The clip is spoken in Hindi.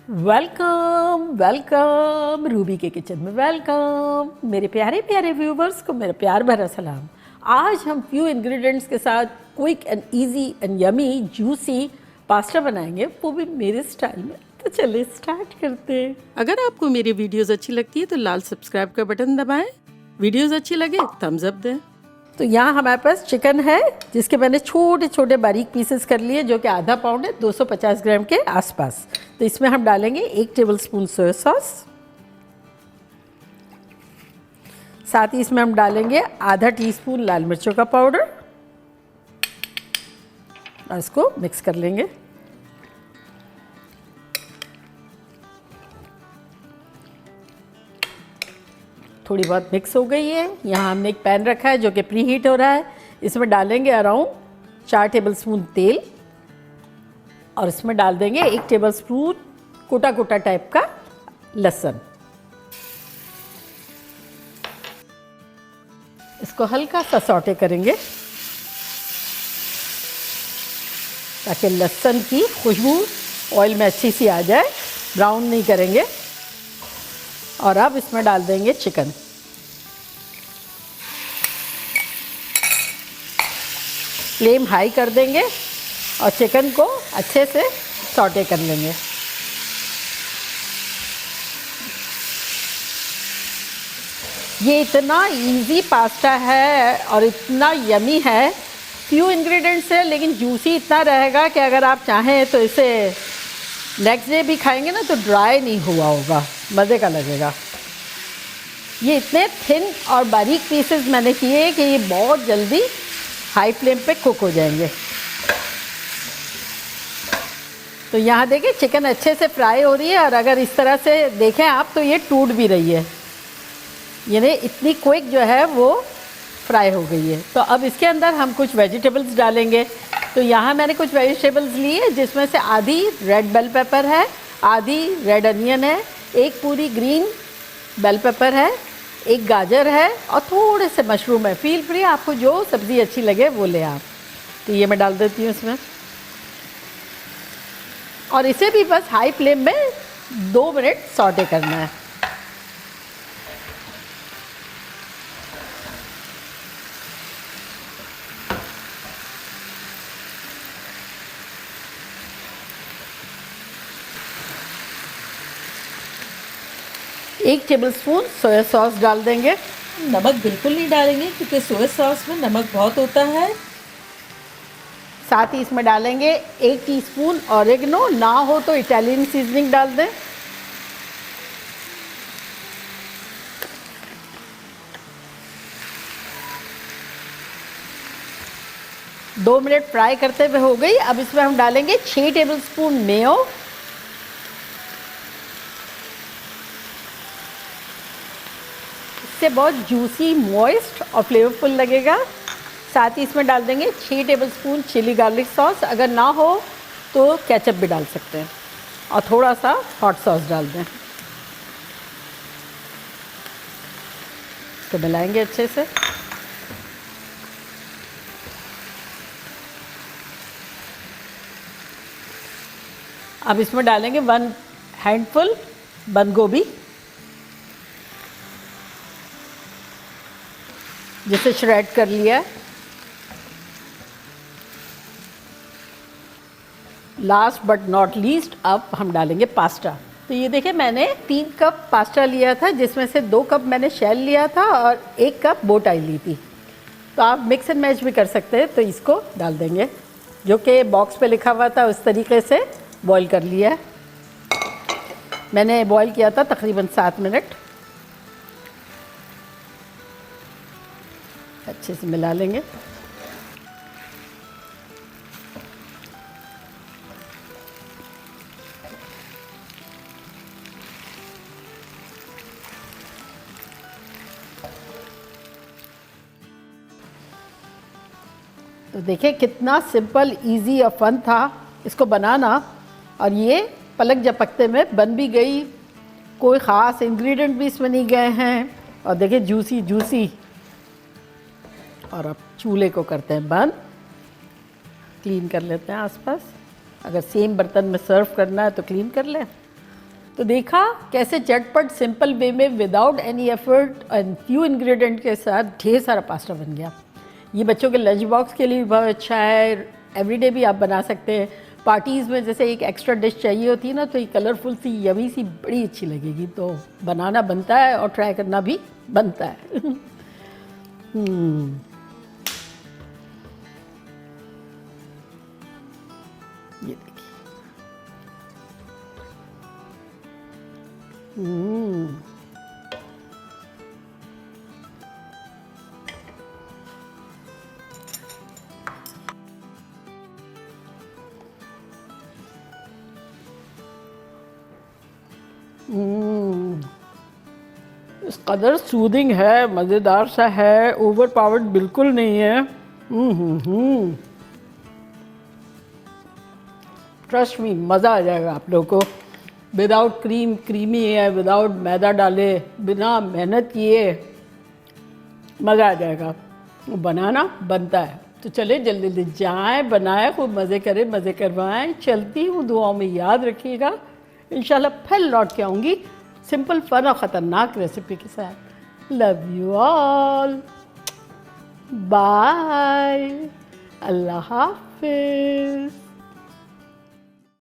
वेलकम वेलकम रूबी के किचन में वेलकम। मेरे प्यारे प्यारे व्यूवर्स को मेरा प्यार भरा सलाम। आज हम फ्यू इंग्रेडिएंट्स के साथ quick and easy and yummy juicy pasta बनाएंगे, वो भी मेरे स्टाइल में। तो चलिए स्टार्ट करते हैं। अगर आपको मेरी वीडियोस अच्छी लगती है तो लाल सब्सक्राइब का बटन दबाएं। वीडियोस अच्छी लगे थम्स अप दें। तो यहाँ हमारे पास चिकन है जिसके मैंने छोटे छोटे बारीक पीसेस कर लिए, जो कि आधा पाउंड है, 250 ग्राम के आसपास। तो इसमें हम डालेंगे 1 टेबलस्पून सोया सॉस, साथ ही इसमें हम डालेंगे आधा टीस्पून लाल मिर्चों का पाउडर और इसको मिक्स कर लेंगे। थोड़ी बहुत मिक्स हो गई है। यहाँ हमने एक पैन रखा है जो कि प्री हीट हो रहा है। इसमें डालेंगे अराउंड 4 टेबलस्पून तेल और इसमें डाल देंगे 1 टेबलस्पून कोटा कोटा टाइप का लहसुन। इसको हल्का सा सौटे करेंगे ताकि लहसुन की खुशबू ऑयल में अच्छी सी आ जाए। ब्राउन नहीं करेंगे। और अब इसमें डाल देंगे चिकन। फ्लेम हाई कर देंगे और चिकन को अच्छे से सौटे कर लेंगे। ये इतना इजी पास्ता है और इतना यमी है। फ्यू इंग्रेडिएंट्स है लेकिन जूसी इतना रहेगा कि अगर आप चाहें तो इसे नेक्स्ट डे भी खाएंगे ना तो ड्राई नहीं हुआ होगा, मज़े का लगेगा। ये इतने थिन और बारीक पीसेस मैंने किए कि ये बहुत जल्दी हाई फ्लेम पे कुक हो जाएंगे। तो यहाँ देखिए चिकन अच्छे से फ्राई हो रही है और अगर इस तरह से देखें आप तो ये टूट भी रही है, यानी इतनी क्विक जो है वो फ्राई हो गई है। तो अब इसके अंदर हम कुछ वेजिटेबल्स डालेंगे। तो यहाँ मैंने कुछ वेजिटेबल्स ली है जिसमें से आधी रेड बेल पेपर है, आधी रेड अनियन है, एक पूरी ग्रीन बेल पेपर है, एक गाजर है और थोड़े से मशरूम है। फील फ्री, आपको जो सब्ज़ी अच्छी लगे वो ले आप। तो ये मैं डाल देती हूँ इसमें और इसे भी बस हाई फ्लेम में 2 मिनट सौटे करना है। एक टेबलस्पून सोया सॉस डाल देंगे। नमक बिल्कुल नहीं डालेंगे क्योंकि सोया सॉस में नमक बहुत होता है। साथ ही इसमें डालेंगे 1 टीस्पून ऑरिगेनो, ना हो तो इटालियन सीजनिंग डाल दें। दो मिनट फ्राई करते हुए हो गई। अब इसमें हम डालेंगे 6 टेबलस्पून मेयो, इससे बहुत जूसी, मॉइस्ट और फ्लेवरफुल लगेगा। साथ ही इसमें डाल देंगे 6 टेबलस्पून चिली गार्लिक सॉस, अगर ना हो तो केचप भी डाल सकते हैं, और थोड़ा सा हॉट सॉस डाल दें। तो मिलाएंगे अच्छे से। अब इसमें डालेंगे 1 हैंडफुल बंद गोभी, जिसे श्रेड कर लिया है। लास्ट बट नॉट लीस्ट अब हम डालेंगे पास्ता। तो ये देखिए मैंने 3 कप पास्ता लिया था, जिसमें से 2 कप मैंने शेल लिया था और 1 कप बोटाई ली थी। तो आप मिक्स एंड मैच भी कर सकते हैं। तो इसको डाल देंगे, जो कि बॉक्स पे लिखा हुआ था उस तरीके से बॉईल कर लिया है। मैंने बॉईल किया था तकरीबन 7 मिनट। अच्छे से मिला लेंगे। तो देखिए कितना सिंपल, इजी और फन था इसको बनाना, और ये पलक झपकते में बन भी गई। कोई ख़ास इंग्रेडिएंट भी इसमें नहीं गए हैं और देखिए जूसी जूसी। और अब चूल्हे को करते हैं बंद, क्लीन कर लेते हैं आसपास। अगर सेम बर्तन में सर्व करना है तो क्लीन कर लें, तो देखा कैसे झटपट सिंपल वे में without any effort and few ingredient के साथ ढेर सारा पास्ता बन गया। ये बच्चों के लंच बॉक्स के लिए भी बहुत अच्छा है, एवरीडे भी आप बना सकते हैं। पार्टीज़ में जैसे एक एक्स्ट्रा डिश चाहिए होती है ना, तो ये कलरफुल सी यमी सी बड़ी अच्छी लगेगी। तो बनाना बनता है और ट्राई करना भी बनता है। ये देखिए। इस कदर सूदिंग है, मज़ेदार सा है, ओवर पावर्ड बिल्कुल नहीं है। ट्रस्ट मी, मज़ा आ जाएगा आप लोगों को। विदाउट क्रीम, क्रीमी है, विदाउट मैदा डाले, बिना मेहनत किए, मज़ा आ जाएगा। बनाना बनता है। तो चले जल्दी जल्दी जाएं, बनाएं, खूब मज़े करें, मज़े करवाएं। चलती हूँ, दुआओं में याद रखिएगा। इंशाल्लाह फिर लौट के आऊँगी सिंपल फन और ख़तरनाक रेसिपी के साथ। लव यू ऑल, बाय, अल्लाह हाफिज़।